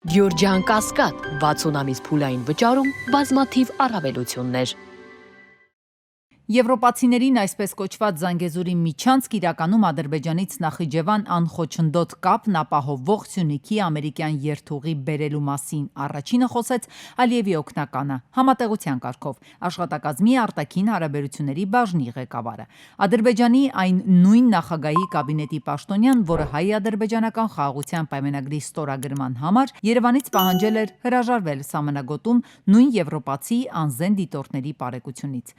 Գյորջյան Կասկադ 60 ամիս փուլային վճարում բազմաթիվ առավելություններ։ Եվրոպացիներին այսպես կոչված Զանգեզուրի միջանցք իրականում Ադրբեջանից Նախիջևան անխոչնդոտ կապն ապահովող Սյունիքի ամերիկյան երթուղի բերելու մասին առաջինը խոսեց Ալիևի օգնականը համատեղության կարգով աշխատակազմի արտաքին հարաբերությունների բաժնի ղեկավարը։ Ադրբեջանի այն նույն նախագահի կաբինետի պաշտոնյան, որը հայ-ադրբեջանական խաղաղության պայմանագրի ստորագրման համար Երևանից պահանջել էր հրաժարվել սահմանագոտում նույն եվրոպացի անզեն դիտորդների բարեկությունից։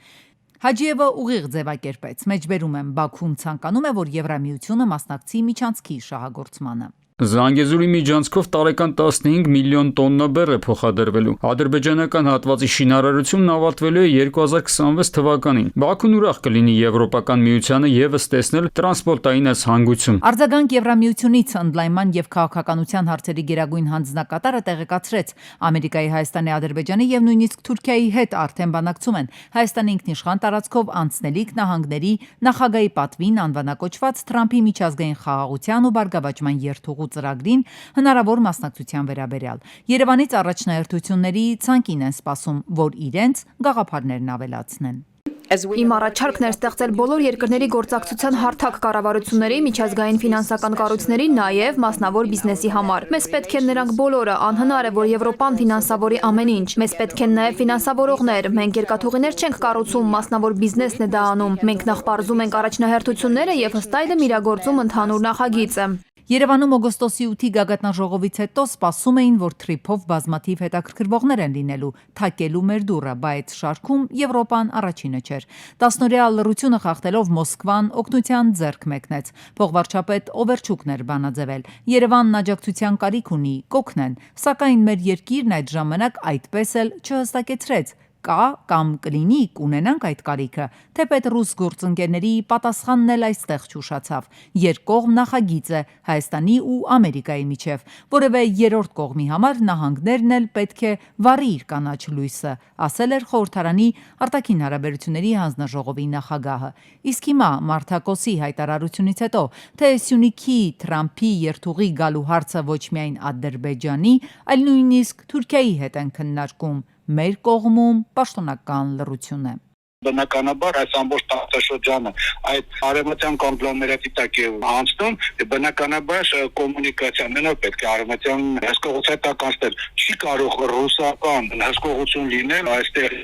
Հաջիևը ուղիղ ձևակերպեց, մեջբերում եմ, Բաքուն ցանկանում է, որ Եվրամիությունը մասնակցի միջանցքի շահագործմանը։ Զանգեզուրի միջանցքով տարեկան 15 միլիոն տոննա բեռ է փոխադրվելու։ Ադրբեջանական հատվածի շինարարությունն ավարտվելու է 2026 թվականին։ Բաքուն ուրախ կլինի Եվրոպական միությանը ևս տեսնել տրանսպորտային այս հանգույցում։ Արձագանք Եվրամիությունից ընդլայնման եւ քաղաքականության հարցերի գերագույն հանձնակատարը տեղեկացրեց, Ամերիկայի, Հայաստանի, Ադրբեջանի եւ նույնիսկ Թուրքիայի հետ արդեն բանակցում են Հայաստանի ինքնիշխան տարածքով անցնելիք նահանգների նախագահի պատվին անվանակոչված Թրամփի միջազգային խաղաղության ու բարգավաճման երթուղու ծրագրին հնարավոր մասնակցության վերաբերյալ։ Երևանից առաջնահերթությունների ցանկին են սպասում, որ իրենց գաղափարներն ավելացնեն։ Իմ առաջարկն էր ստեղծել բոլոր երկրների գործակցության հարթակ կառավարությունների, միջազգային ֆինանսական կառույցների, նաև մասնավոր բիզնեսի համար։ Մեզ պետք են նրանք բոլորը, անհնար է, որ Եվրոպան ֆինանսավորի ամեն ինչ։ Մեզ պետք են նաև ֆինանսավորողներ։ Մենք երկաթուղիներ չենք կառուցում, մասնավոր բիզնեսն է դա անում։ Մենք նախ պարզում ենք առաջնահերթությունները եւ ըստ այդմ իրագործում ընդհանուր նախագիծը։ Երևանում օգոստոսի 8-ի գագաթնաժողովից հետո սպասում էին, որ թրիփով բազմաթիվ հետաքրքրվողներ են լինելու, թակելու մեր դուռը, բայց շարքում Եվրոպան առաջինը չէր։ 10-օրյա լռությունը խախտելով Մոսկվան օգնության ձեռք մեկնեց։ Փոխվարչապետ Օվերչուկն էր բանաձևել։ Երևանն աջակցության կարիք ունի, կօգնեն, սակայն մեր երկիրն այդ ժամանակ այդպես էլ չհստակեցրեց։ Կա կամ կլինի կունենանք այդ կարիքը, թեպետ ռուս գործընկերների պատասխանն էլ այստեղ չուշացավ։ Երկկողմ նախագիծ է Հայաստանի ու Ամերիկայի միջև, որևէ երրորդ կողմի համար նահանգներն էլ պետք է վառի իր կանաչ լույսը, ասել էր խորհրդարանի արտաքին հարաբերությունների հանձնաժողովի նախագահը։ Իսկ հիմա Մարտակոսի հայտարարությունից հետո, թե Սյունիքի Թրամփի երթուղի գալու հարցը ոչ միայն Ադրբեջանի, այլ նույնիսկ Թուրքիայի հետ են քննարկում, մեր կողմում պաշտոնական լռություն է։ Բնականաբար այս ամբողջ տարածաշրջանը այդ արևմտյան կոնգլոմերատի տակ է անցնում, բնականաբար կոմունիկացիա մենակ պետք է արևմտյան հսկողության տակ անցնել։ Չի կարող ռուսական հսկողություն լինել այստեղ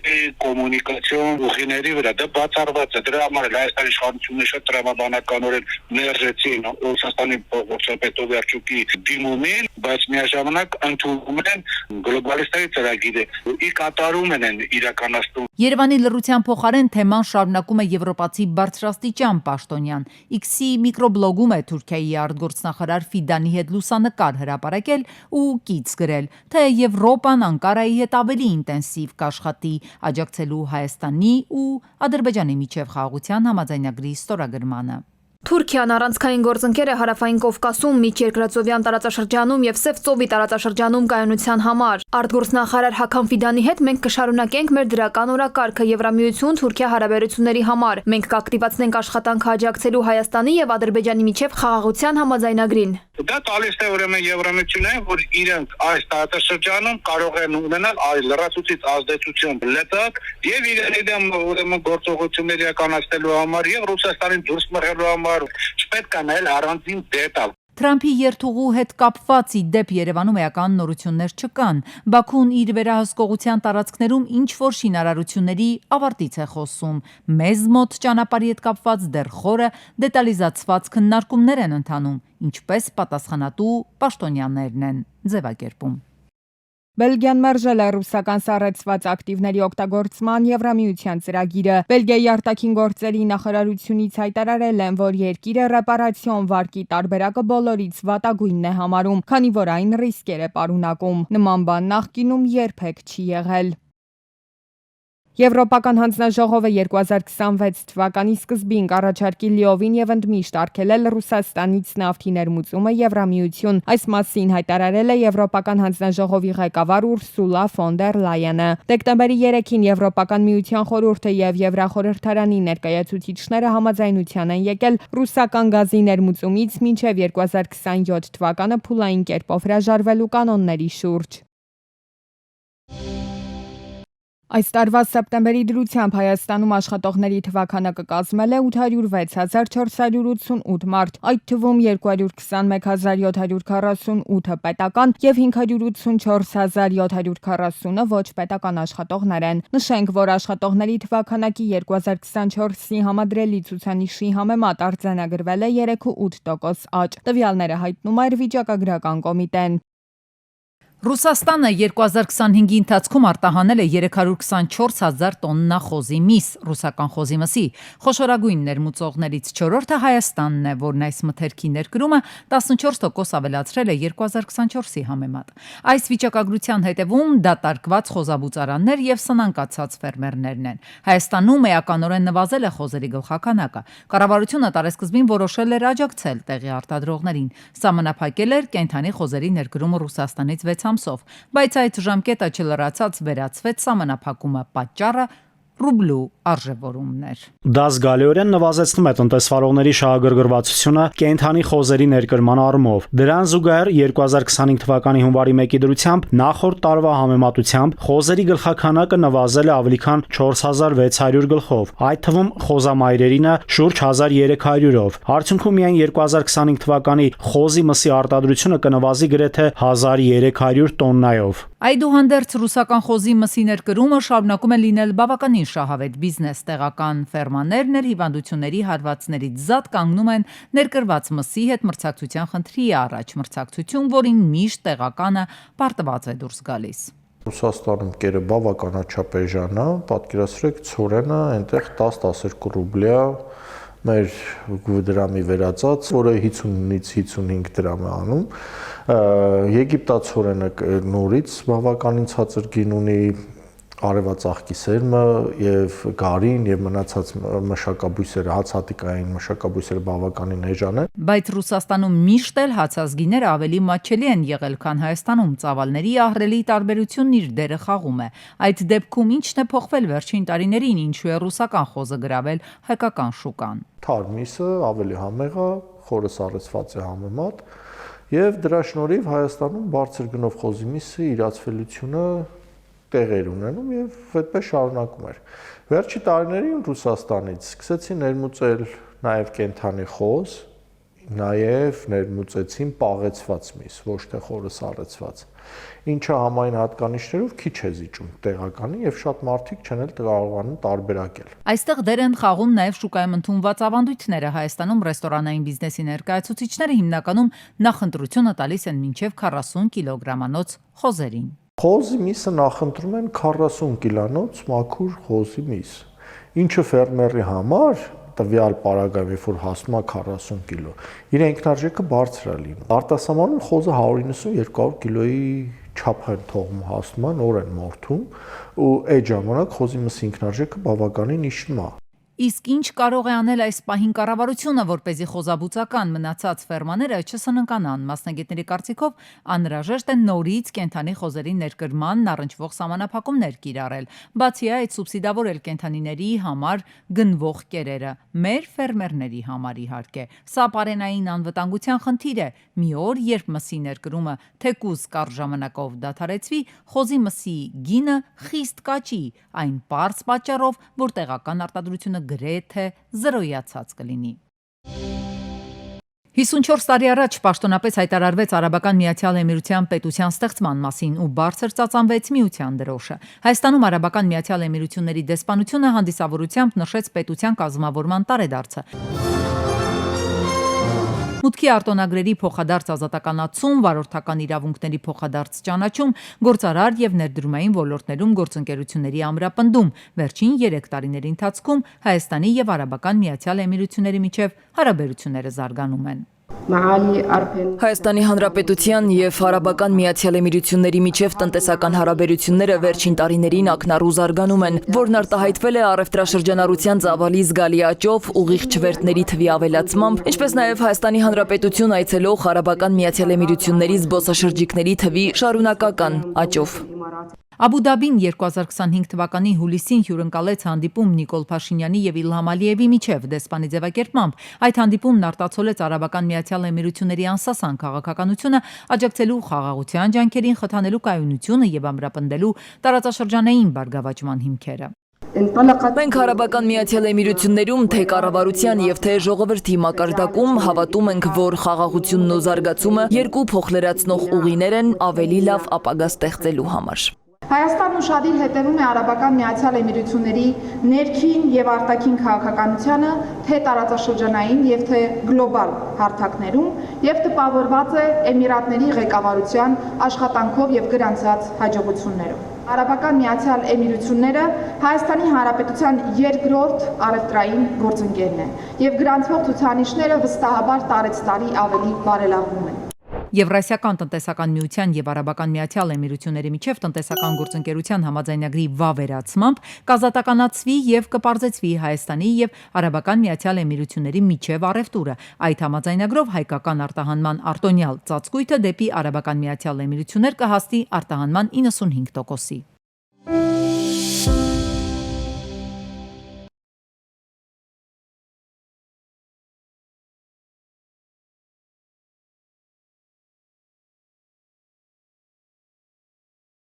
կոմունիկացիոն ուղիների վրա, դա բացառված է։ Դրա համար էլ Հայաստանի իշխանությունները շատ տրամաբանականորեն մերժեցին Ռուսաստանի փոխվարչապետ Օվերչուկի դիմումին, բայց միաժամանակ ընդունում են գլոբալիստների ծրագիրը, ի կատարում են իրականացնում։ Երևանի լռության փոխարեն թեման շարունակում է եվրոպացի բարձրաստիճան պաշտոնյան։ X-ի միկրոբլոգում է Թուրքիայի արտգործնախարար Ֆիդանի հետ լուսանկար հրապարակել ու կից գրել, թե Եվրոպան Անկարայի հետ ավելի ինտենսիվ կաշխատի աջակցելու Հայաստանի ու Ադրբեջանի միջև խաղաղության համաձայնագրի ստորագրմանը։ Թուրքիան առանցքային գործընկեր է Հարավային Կովկասում, Միջերկրածովյան տարածաշրջանում եւ Սև ծովի տարածաշրջանում կայունության համար։ Արտգործնախարար Հական Ֆիդանի հետ մենք կշարունակենք մեր դրական օրակարգը Եվրամիություն-Թուրքիա հարաբերությունների համար։ Մենք կակտիվացնենք աշխատանքը աջակցելու Հայաստանի եւ Ադրբեջանի միջև խաղաղության համաձայնագրին։ Դա տալիս է ուրեմն Եվրամիությունին, որ իրենք այս տարածաշրջանում կարող են ունենալ այս լրացուցիչ ազդեցություն լծակ եւ իրենց դեմ ուրեմն գործողություններ իրականացնելու համար եւ Ռուսաստանին դուրս մղելու համար չպետք է նայել առանձին դետալ։ Թրամփի երթուղու հետ կապված ի դեպ Երևանում էական նորություններ չկան։ Բաքուն իր վերահսկողության տարածքներում ինչ-որ շինարարությունների ավարտից է խոսում։ Մեզ մոտ ճանապարհի հետ կապված դեռ խորը դետալիզացված քննարկումներ են ընթանում, ինչպես պատասխանատու պաշտոնյաներն են ձևակերպում։ Բելգիան մերժել է ռուսական սառեցված ակտիվների օգտագործման Եվրամիության ծրագիրը։ Բելգիայի արտաքին գործերի նախարարությունից հայտարարել են, որ երկիրը ռեպարացիոն վարկի տարբերակը բոլորից վատագույնն է համարում, քանի որ այն ռիսկեր է պարունակում։ Նման բան նախկինում երբեք չի եղել։ Եվրոպական հանձնաժողովը 2026 թվականի սկզբին կառաջարկի լիովին եւ ընդմիշտ արգելել Ռուսաստանից նավթի ներմուծումը Եվրամիություն։ Այս մասին հայտարարել է Եվրոպական հանձնաժողովի ղեկավար Ուրսուլա ֆոն դեր Լայենը։ Դեկտեմբերի 3-ին Եվրոպական միության խորհուրդը եւ Եվրախորհրդարանի ներկայացուցիչները համաձայնության են եկել ռուսական գազի ներմուծումից մինչեւ 2027 թվականը փուլային կերպով հրաժարվելու կանոնների շուրջ։ Այս տարվա սեպտեմբերի դրությամբ Հայաստանում աշխատողների թվականակը կազմել է 806,488 մարդ, այդ թվում 221,748-ը պետական եւ 584,740-ը ոչ պետական աշխատողներ են։ Նշենք, որ աշխատողների թվականակի 2024-ի համադրելի ցուցանիշի համեմատ արձանագրվել է 3.8% աճ։ Տվյալները հայտնում է վիճակագրական կոմիտեն։ Ռուսաստանը 2025-ի ընթացքում արտահանել է 324,000 տոննա խոզի միս, ռուսական խոզի մսի։ Խոշորագույն ներմուծողներից 4-րդը Հայաստանն է, որն այս մթերքի ներկրումը 14% ավելացրել է 2024-ի համեմատ։ Այս վիճակագրության հետևում դատարկված խոզաբուծարաններ եւ սնանկացած ֆերմերներն են։ Հայաստանում էականորեն նվազել է խոզերի գլխականակը։ Կառավարությունը տարեսկզբին որոշել էր աջակցել տեղի արտադրողներին, սահմանափակել էր կենդանի խոզերի ներկրումը Ռուսաստանից 6 ամսով, բայց այդ ժամկետը չլրացած վերացվեց սահմանափակումը, պատճառը ռուբլու արժևորումներ։ Դա զգալիորեն նվազեցնում է տնտեսվարողների շահագրգռվածությունը կենդանի խոզերի ներկրման առումով։ Դրան զուգահեռ 2025 թվականի հունվարի 1-ի դրությամբ նախորդ տարվա համեմատությամբ խոզերի գլխաքանակը նվազել է ավելի քան 4600 գլխով, այդ թվում խոզամայրերինը շուրջ 1300-ով։ Արդյունքում միայն 2025 թվականի խոզի մսի արտադրությունը կնվազի գրեթե 1300 տոննայով։ Այդուհանդերձ ռուսական խոզի մսի ներկրումը շարունակում է լինել բավականին շահավետ բիզնես։ Տեղական ֆերմաներն էլ հիվանդությունների հարվածներից զատ կանգնում են ներկրված մսի հետ մրցակցության խնդրի առաջ, մրցակցություն, որին միշտ տեղականը պարտված է դուրս գալիս։ Ռուսաստանում կերը բավականաչափ էժան է, պատկերացրեք ցորենը այնտեղ 10-12 ռուբլի է, մեր դրամի վերածած, որը 50-ից 55 դրամ է անում։ Եգիպտացորենը նորից բավականին ցածր գին ունի, արևածաղկի սերմը եւ գարին եւ մնացած մշակաբույսերը, հացատիկային մշակաբույսերը բավականին էժան են։ Բայց Ռուսաստանում միշտ էլ հացազգիները ավելի մատչելի են եղել, քան Հայաստանում։ Ծավալների ահռելի տարբերությունն իր դերը խաղում է։ Այդ դեպքում ի՞նչն է փոխվել վերջին տարիներին, ինչու է ռուսական խոզը գրավել հայկական շուկան։ Թարմիսը ավելի համեղ է, խորը սառեցված է համեմատ եւ դրա շնորհիվ Հայաստանում բարձր գնով խոզի միսը իրացվելությունը տեղեր ունենում եւ այդպես շարունակում էր։ Վերջի տարիներին Ռուսաստանից սկսեցին ներմուծել նաեւ կենդանի խոզ, նաեւ ներմուծեցին պաղեցված միս, ոչ թե խորը սառեցված, ինչը համայն հատկանիշներով քիչ է զիջում տեղականի եւ շատ մարդիկ չեն էլ կարողանում տարբերակել։ Այստեղ դեր են խաղում նաեւ շուկայում ընդունված ավանդույթները։ Հայաստանում ռեստորանային բիզնեսի ներկայացուցիչները հիմնականում նախընտրությունը տալիս են մինչեւ 40 կիլոգրամանոց խոզերին։ Խոզի միսը նախընտրում են 40 կիլոնոց մաքուր խոզի միս, ինչը ֆերմերի համար տվյալ պարագայում, երբ որ հասնում է 40 կիլո, իր ինքնարժեքը բարձր է լինում։ Արտասահմանում խոզը 190-200 կիլոյի չափ են թողում հասնում, նոր են մորթում, ու այդ ժամանակ խոզի մսի ինքնարժեքը բավականին իջնում է։ Իսկ ինչ կարող է անել այս պահին կառավարությունը, որպեսզի խոզաբուծական մնացած ֆերմաները չսննկանան։ Մասնագետների կարծիքով անհրաժեշտ է նորից կենդանի խոզերի ներկրմանն առնչվող սահմանափակումներ կիրառել, բացի այդ սուբսիդավորել կենդանիների համար գնվող կերերը, մեր ֆերմերների համար իհարկե։ Սա պարենային անվտանգության խնդիր է։ Մի օր, երբ մսի ներկրումը թեկուզ կարճ ժամանակով դադարեցվի, խոզի մսի գինը խիստ կաճի, այն պարզ պատճառով, որ տեղական արտադրությունը գրեթե զրոյացած կլինի։ 54 տարի առաջ պաշտոնապես հայտարարվեց Արաբական Միացյալ Էմիրության պետության ստեղծման մասին ու բարձր ծածանվեց միության դրոշը։ Հայաստանում Արաբական Միացյալ Էմիրությունների դեսպանությունը հանդիսավորությամբ նշեց պետության կազմավորման տարեդարձը։ Մուտքի արտոնագրերի փոխադարձ ազատականացում, վարորդական իրավունքների փոխադարձ ճանաչում, գործարար եւ ներդրումային ոլորտներում գործընկերությունների ամրապնդում։ Վերջին 3 տարիների ընթացքում Հայաստանի եւ Արաբական Միացյալ Էմիրությունների միջև հարաբերությունները զարգանում են։ Հայաստանի Հանրապետության եւ Արաբական Միացյալ Էմիրությունների միջև տնտեսական հարաբերությունները վերջին տարիներին ակնառու զարգանում են, որն արտահայտվել է առևտրաշրջանառության ծավալի զգալի աճով, ուղիղ չվերթների թվի ավելացմամբ, ինչպես նաեւ Հայաստանի Հանրապետություն այցելող Արաբական Միացյալ Էմիրությունների զբոսաշրջիկների թվի շարունակական աճով։ Աբու Դաբին 2025 թվականի հուլիսին հյուրընկալեց հանդիպում Նիկոլ Փաշինյանի եւ Իլհամ Ալիևի միջև դեսպանի ձևակերպմամբ։ Այդ հանդիպումն արտացոլեց Արաբական Միացյալ Էմիրությունների անսասան քաղաքականությունը, աջակցելու խաղաղության ջանքերին, խթանելու կայունությունը եւ ամրապնդելու տարածաշրջանային բարգավաճման հիմքերը։ Մենք Արաբական Միացյալ Էմիրություններում թե կառավարության եւ թե ժողովրդի մակարդակում հավատում ենք, որ խաղաղությունն ու զարգացումը երկու փոխլերացնող ուղիներ են ավելի լավ ապագա ստեղծելու համար։ Հայաստանն ուշադիր հետևում է Արաբական Միացյալ Էմիրությունների ներքին եւ արտաքին քաղաքականությանը, թե տարածաշրջանային եւ թե գլոբալ հարթակներում եւ տպավորված է Էմիրատների ղեկավարության աշխատանքով եւ գրանցած հաջողություններով։ Արաբական Միացյալ Էմիրությունները Հայաստանի Հանրապետության երկրորդ առևտրային գործընկերն է եւ գրանցվող ցուցանիշները վստահաբար տարեցտարի ավելի բարելավվում են։ Եվրասիական տնտեսական միության եւ Արաբական Միացյալ Էմիրությունների միջև տնտեսական գործընկերության համաձայնագրի վավերացմամբ կազատականացվի եւ կպարզեցվի Հայաստանի եւ Արաբական Միացյալ Էմիրությունների միջև առևտուրը։ Այդ համաձայնագրով հայկական արտահանման արտոնյալ ծածկույթը դեպի Արաբական Միացյալ Էմիրություններ կհասնի արտահանման 95%-ի։